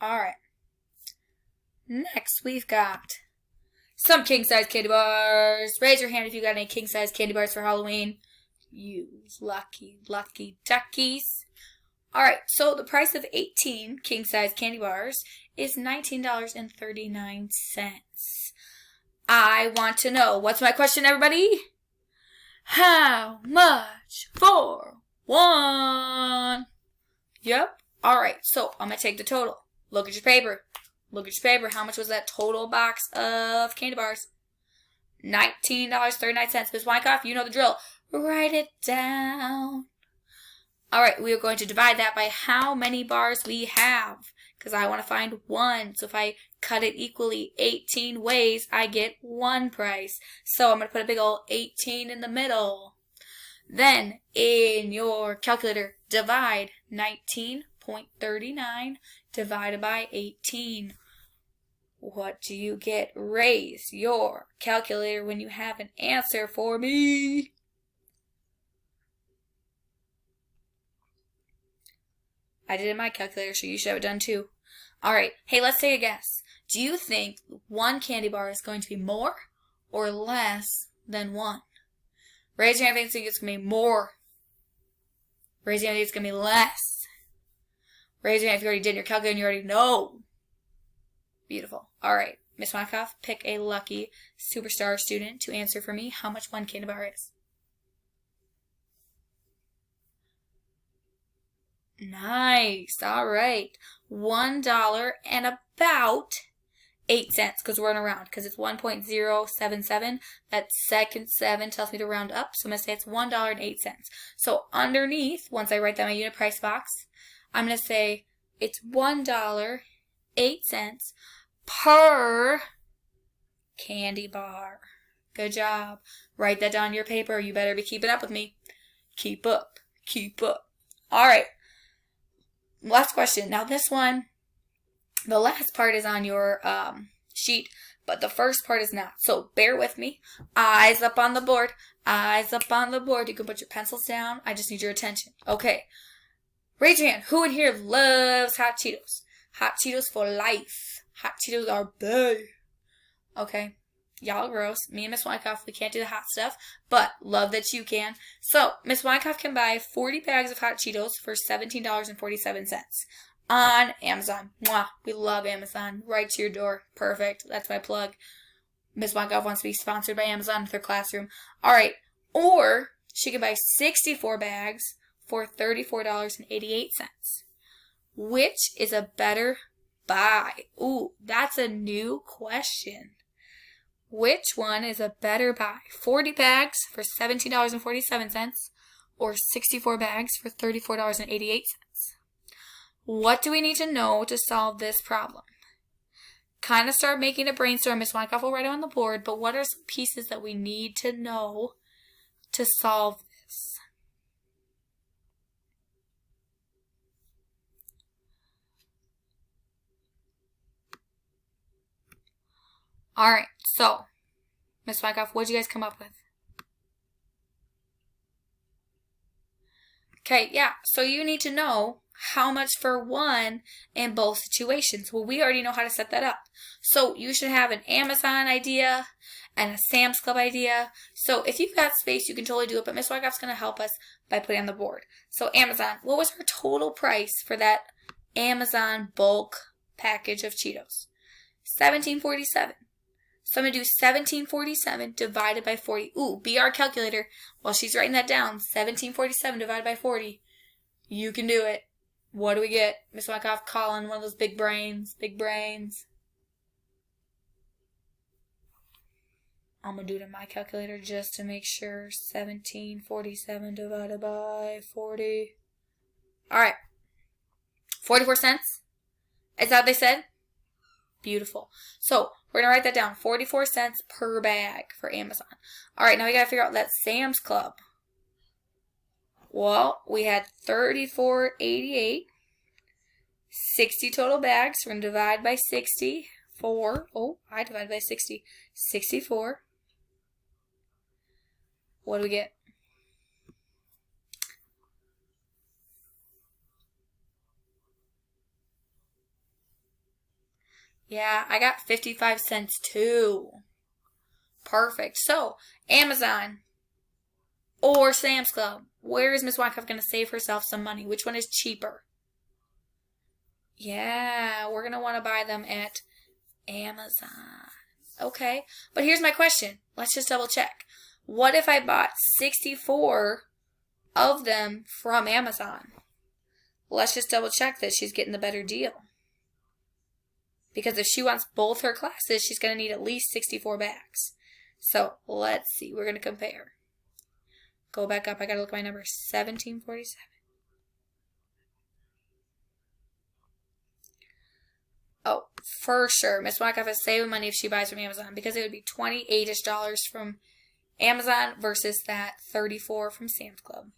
Alright. Next, we've got some king-size candy bars. Raise your hand if you got any king-size candy bars for Halloween. You lucky, lucky duckies. Alright, so the price of 18 king-size candy bars is $19.39. I want to know, what's my question, everybody? How much for one? Yep. Alright, so I'm going to take the total. Look at your paper. Look at your paper. How much was that total box of candy bars? $19.39. Ms. Wyckoff, you know the drill. Write it down. Alright, we are going to divide that by how many bars we have, because I want to find one. So if I cut it equally 18 ways, I get one price. So I'm going to put a big old 18 in the middle. Then, in your calculator, divide 19.39 divided by 18. What do you get? Raise your calculator when you have an answer for me. I did it in my calculator, so you should have it done too. Alright, hey, let's take a guess. Do you think one candy bar is going to be more or less than one? Raise your hand if you think it's going to be more. Raise your hand if it's going to be less. Raise your hand if you already did your calculator and you already know. Beautiful. Alright, Miss Wyckoff, pick a lucky superstar student to answer for me how much one candy bar is. Nice. All right. $1 and about 8 cents because we're running around because it's 1.077. That second 7 tells me to round up. So I'm going to say it's $1.08. So underneath, once I write down my unit price box, I'm going to say it's $1.08 per candy bar. Good job. Write that down on your paper. You better be keeping up with me. Keep up. Keep up. All right. Last question. Now this one, the last part is on your sheet, but the first part is not. So bear with me. Eyes up on the board. Eyes up on the board. You can put your pencils down. I just need your attention. Okay. Raise your hand. Who in here loves hot Cheetos? Hot Cheetos for life. Hot Cheetos are big. Okay. Y'all are gross. Me and Miss Wyckoff, we can't do the hot stuff, but love that you can. So, Miss Wyckoff can buy 40 bags of hot Cheetos for $17.47 on Amazon. Mwah. We love Amazon. Right to your door. Perfect. That's my plug. Miss Wyckoff wants to be sponsored by Amazon with her classroom. All right. Or she can buy 64 bags for $34.88. Which is a better buy? Ooh, that's a new question. Which one is a better buy? 40 bags for $17.47 or 64 bags for $34.88? What do we need to know to solve this problem? Kind of start making a brainstorm. Miss Wyckoff will write it on the board, but what are some pieces that we need to know to solve this? Alright, so, Miss Wyckoff, what did you guys come up with? Okay, yeah, so you need to know how much for one in both situations. Well, we already know how to set that up. So you should have an Amazon idea and a Sam's Club idea. So if you've got space, you can totally do it, but Miss Wyckoff's going to help us by putting on the board. So Amazon, what was our total price for that Amazon bulk package of Cheetos? $17.47. So I'm going to do $17.47 divided by 40. Ooh, be our calculator. While she's writing that down, $17.47 divided by 40. You can do it. What do we get? Miss Wyckoff calling one of those big brains. Big brains. I'm going to do it in my calculator just to make sure. $17.47 divided by 40. Alright. 44 cents? Is that what they said? Beautiful. So, we're going to write that down. 44 cents per bag for Amazon. Alright, now we got to figure out that Sam's Club. Well, we had $34.88. 60 total bags. We're going to divide by 60. I divided by 60. 64. What do we get? Yeah, I got 55 cents too. Perfect. So, Amazon or Sam's Club. Where is Miss Wyckoff going to save herself some money? Which one is cheaper? Yeah, we're going to want to buy them at Amazon. Okay, but here's my question. Let's just double check. What if I bought 64 of them from Amazon? Let's just double check that she's getting the better deal. Because if she wants both her classes, she's going to need at least 64 bags. So let's see. We're going to compare. Go back up. I got to look at my number. 1747. Oh, for sure. Miss Wyckoff is saving money if she buys from Amazon because it would be $28-ish from Amazon versus that 34 from Sam's Club.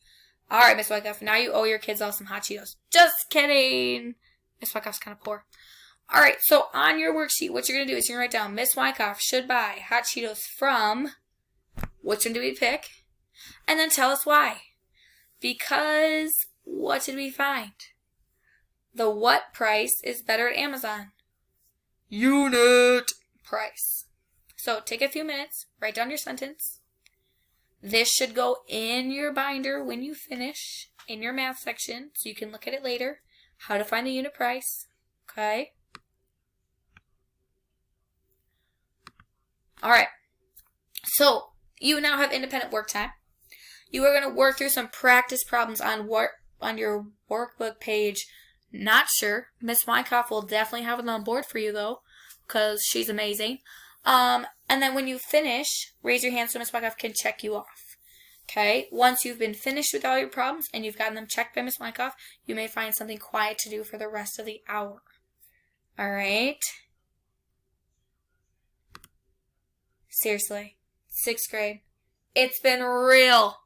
All right, Miss Wyckoff. Now you owe your kids all some hot Cheetos. Just kidding. Miss Wyckoff's kind of poor. All right, so on your worksheet, what you're going to do is you're going to write down Miss Wyckoff should buy hot Cheetos from, which one do we pick? And then tell us why. Because what did we find? The what price is better at Amazon? Unit price. So take a few minutes, write down your sentence. This should go in your binder when you finish in your math section so you can look at it later. How to find the unit price. Okay? All right. So you now have independent work time. You are going to work through some practice problems on your workbook page. Not sure. Miss Wyckoff will definitely have it on board for you though, because she's amazing. And then when you finish, raise your hand so Miss Wyckoff can check you off. Okay? Once you've been finished with all your problems and you've gotten them checked by Miss Wyckoff, you may find something quiet to do for the rest of the hour. All right? Seriously. 6th grade. It's been real.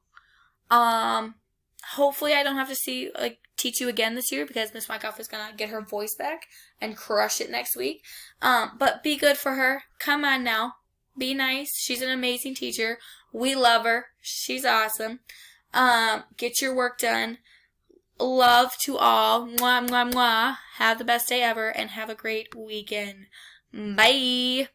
Hopefully I don't have to teach you again this year because Miss Wyckoff is going to get her voice back and crush it next week. But be good for her. Come on now. Be nice. She's an amazing teacher. We love her. She's awesome. Get your work done. Love to all. Mwah, mwah, mwah. Have the best day ever and have a great weekend. Bye.